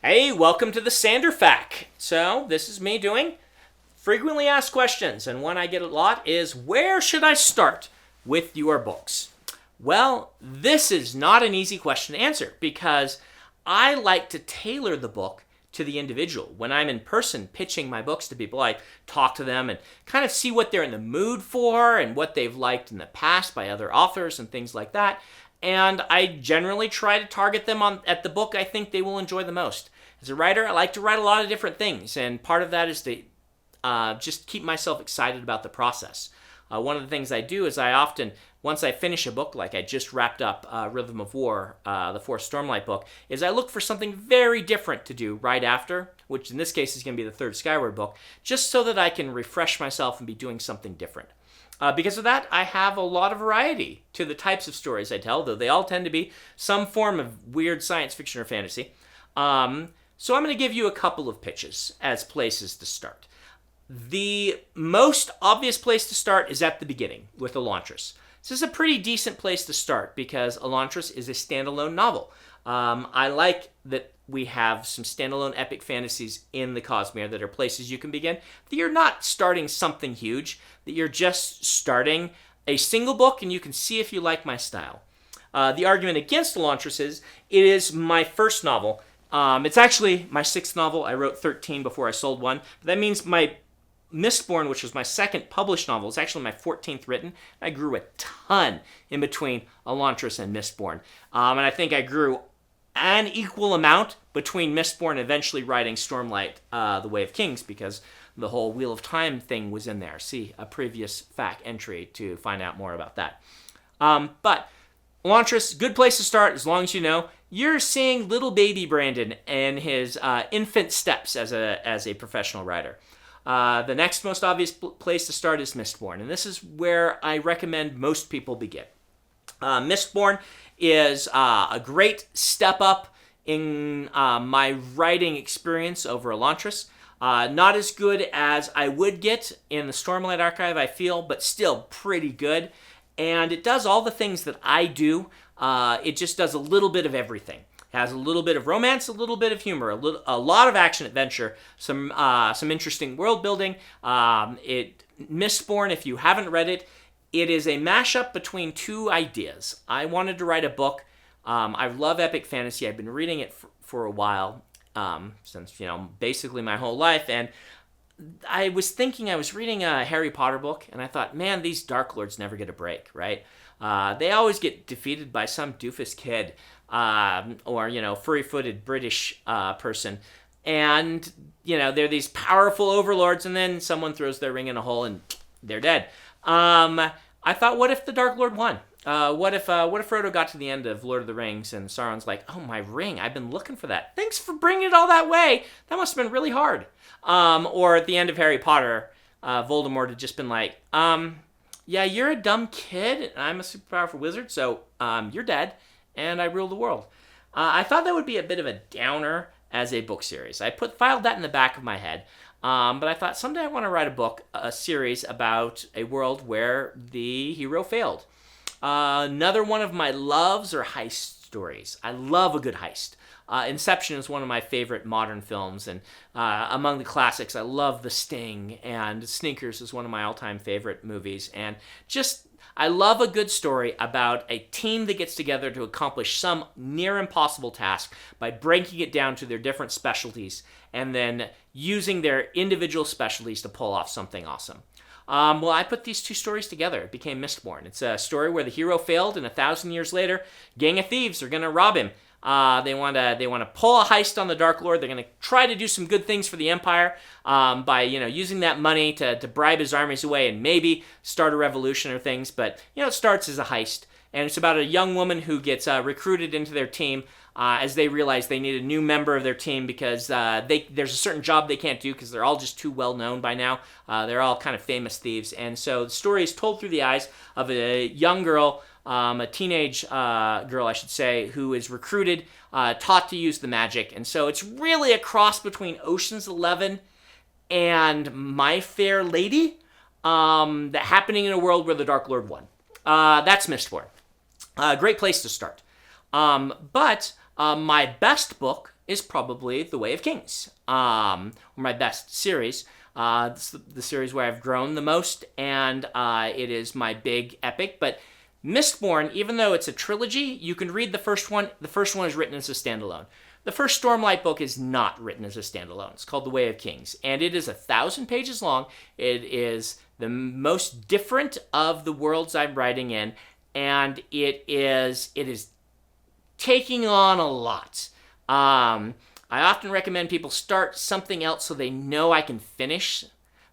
Hey, welcome to the Sander Fac. So, this is me doing frequently asked questions, and one I get a lot is, where should I start with your books? Well, this is not an easy question to answer because I like to tailor the book to the individual. When I'm in person pitching my books to people, I talk to them and kind of see what they're in the mood for and what they've liked in the past by other authors and things like that. And I generally try to target them at the book I think they will enjoy the most. As a writer, I like to write a lot of different things, and part of that is to just keep myself excited about the process. One of the things I do is I often, once I finish a book, like I just wrapped up Rhythm of War, the fourth Stormlight book, is I look for something very different to do right after, which in this case is going to be the third Skyward book, just so that I can refresh myself and be doing something different. Because of that, I have a lot of variety to the types of stories I tell, though they all tend to be some form of weird science fiction or fantasy. So I'm going to give you a couple of pitches as places to start. The most obvious place to start is at the beginning with Elantris. This is a pretty decent place to start because Elantris is a standalone novel. I like that we have some standalone epic fantasies in the Cosmere that are places you can begin. That you're not starting something huge, that you're just starting a single book and you can see if you like my style. The argument against Elantris is it is my first novel. It's actually my sixth novel. I wrote 13 before I sold one. But that means my Mistborn, which was my second published novel, is actually my 14th written. I grew a ton in between Elantris and Mistborn. And I think I grew an equal amount between Mistborn and eventually writing Stormlight, The Way of Kings, because the whole Wheel of Time thing was in there. See a previous FAQ entry to find out more about that. But Elantris, good place to start as long as you know you're seeing little baby Brandon and his infant steps as a professional writer. The next most obvious place to start is Mistborn, and this is where I recommend most people begin. Mistborn is a great step up in my writing experience over Elantris. Not as good as I would get in the Stormlight Archive, I feel, but still pretty good. And it does all the things that I do. It just does a little bit of everything. It has a little bit of romance, a little bit of humor, a lot of action adventure, some interesting world building. Mistborn, if you haven't read it, it is a mashup between two ideas. I wanted to write a book. I love epic fantasy. I've been reading it for a while, since basically my whole life, and I was thinking I was reading a Harry Potter book, and I thought, man, these Dark Lords never get a break, right? They always get defeated by some doofus kid, or furry-footed British person, and they're these powerful overlords, and then someone throws their ring in a hole and they're dead. I thought, what if the Dark Lord won? What if Frodo got to the end of Lord of the Rings and Sauron's like, oh, my ring, I've been looking for that. Thanks for bringing it all that way. That must have been really hard. Or at the end of Harry Potter, Voldemort had just been like, yeah, you're a dumb kid, and I'm a super powerful wizard, so you're dead, and I rule the world. I thought that would be a bit of a downer as a book series. I filed that in the back of my head. But I thought someday I want to write a series about a world where the hero failed. Another one of my loves are heist stories. I love a good heist. Inception is one of my favorite modern films, and among the classics, I love The Sting, and Sneakers is one of my all-time favorite movies, and I love a good story about a team that gets together to accomplish some near impossible task by breaking it down to their different specialties and then using their individual specialties to pull off something awesome. Well, I put these two stories together. It became Mistborn. It's a story where the hero failed, and 1,000 years later, a gang of thieves are going to rob him. They want to pull a heist on the Dark Lord. They're going to try to do some good things for the Empire by using that money to bribe his armies away and maybe start a revolution or things. But it starts as a heist, and it's about a young woman who gets recruited into their team as they realize they need a new member of their team because there's a certain job they can't do because they're all just too well known by now. They're all kind of famous thieves, and so the story is told through the eyes of a young girl. A teenage girl, I should say, who is recruited, taught to use the magic. And so it's really a cross between Ocean's 11 and My Fair Lady, that happening in a world where the Dark Lord won. That's Mistborn. Great place to start. But my best book is probably The Way of Kings, my best series. It's the series where I've grown the most, and it is my big epic. But Mistborn, even though it's a trilogy, you can read the first one. The first one is written as a standalone. The first Stormlight book is not written as a standalone. It's called The Way of Kings, and it is 1,000 pages long. It is the most different of the worlds I'm writing in, and it is taking on a lot. I often recommend people start something else so they know I can finish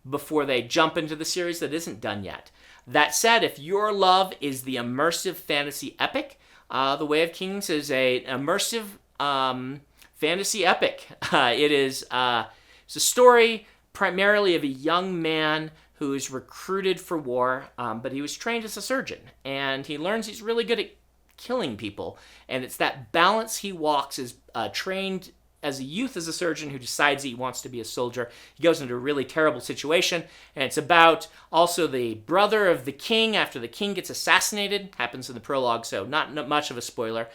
before they jump into the series that isn't done yet. That said, if your love is the immersive fantasy epic, The Way of Kings is an immersive fantasy epic. It's a story primarily of a young man who is recruited for war, but he was trained as a surgeon, and he learns he's really good at killing people, and it's that balance he walks as trained as a youth as a surgeon who decides he wants to be a soldier. He goes into a really terrible situation, and it's about also the brother of the king after the king gets assassinated, happens in the prologue, so not much of a spoiler,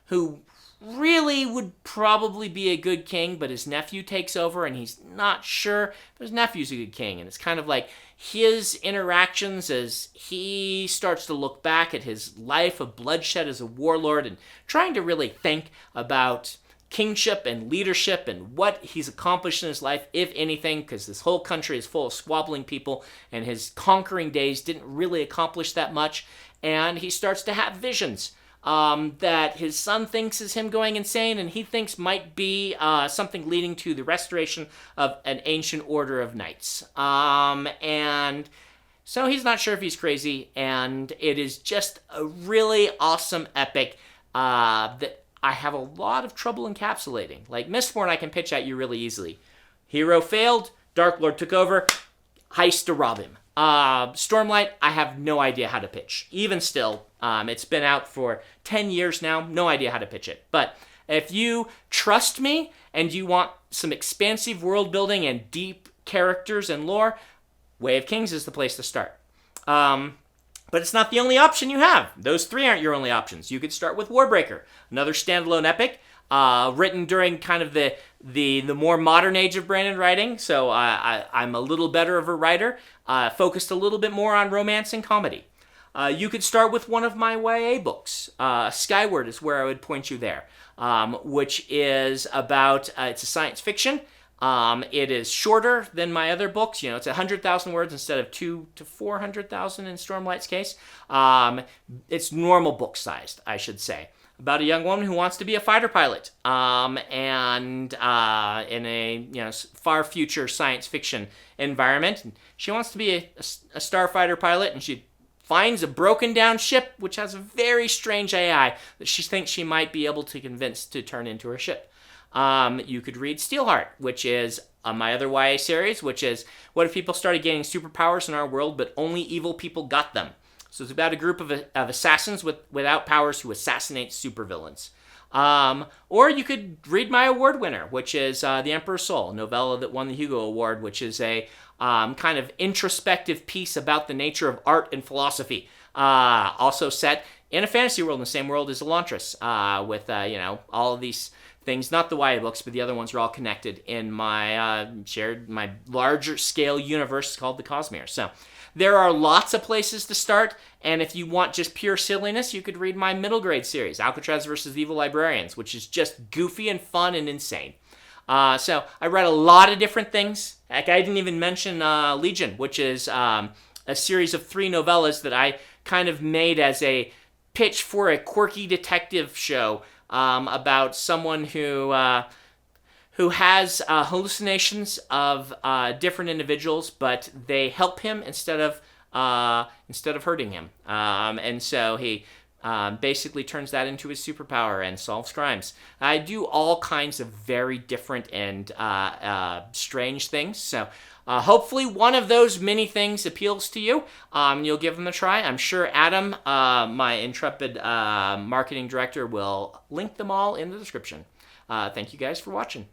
who really would probably be a good king, but his nephew takes over, and he's not sure if his nephew's a good king, and it's kind of like his interactions as he starts to look back at his life of bloodshed as a warlord and trying to really think about kingship and leadership and what he's accomplished in his life, if anything, because this whole country is full of squabbling people, and his conquering days didn't really accomplish that much, and he starts to have visions that his son thinks is him going insane, and he thinks might be something leading to the restoration of an ancient order of knights. And so he's not sure if he's crazy, and it is just a really awesome epic that I have a lot of trouble encapsulating. Like Mistborn, I can pitch at you really easily. Hero failed, Dark Lord took over, heist to rob him. Stormlight, I have no idea how to pitch. Even still, it's been out for 10 years now, no idea how to pitch it. But if you trust me and you want some expansive world building and deep characters and lore, Way of Kings is the place to start. But it's not the only option you have. Those three aren't your only options. You could start with Warbreaker, another standalone epic, written during kind of the more modern age of Brandon writing. So I'm a little better of a writer, focused a little bit more on romance and comedy. You could start with one of my YA books. Skyward is where I would point you there, which is about, it's a science fiction. It is shorter than my other books. You know, it's 100,000 words instead of 200,000 to 400,000 in Stormlight's case. It's normal book sized, I should say. About a young woman who wants to be a fighter pilot, and in a far future science fiction environment. She wants to be a starfighter pilot, and she finds a broken down ship which has a very strange AI that she thinks she might be able to convince to turn into her ship. You could read Steelheart, which is my other YA series, which is what if people started gaining superpowers in our world, but only evil people got them. So it's about a group of assassins without powers who assassinate supervillains. Or you could read my award winner, which is The Emperor's Soul, a novella that won the Hugo Award, which is a kind of introspective piece about the nature of art and philosophy. Also set in a fantasy world, in the same world as Elantris, with all of these things, not the YA books, but the other ones are all connected in my my larger scale universe called the Cosmere. So there are lots of places to start, and if you want just pure silliness, you could read my middle grade series, Alcatraz vs. Evil Librarians, which is just goofy and fun and insane. So I read a lot of different things. Heck, I didn't even mention Legion, which is a series of 3 novellas that I kind of made as a pitch for a quirky detective show about someone who has hallucinations of different individuals, but they help him instead of hurting him. And so he basically turns that into his superpower and solves crimes. I do all kinds of very different and strange things. So hopefully one of those many things appeals to you. You'll give them a try. I'm sure Adam, my intrepid marketing director, will link them all in the description. Thank you guys for watching.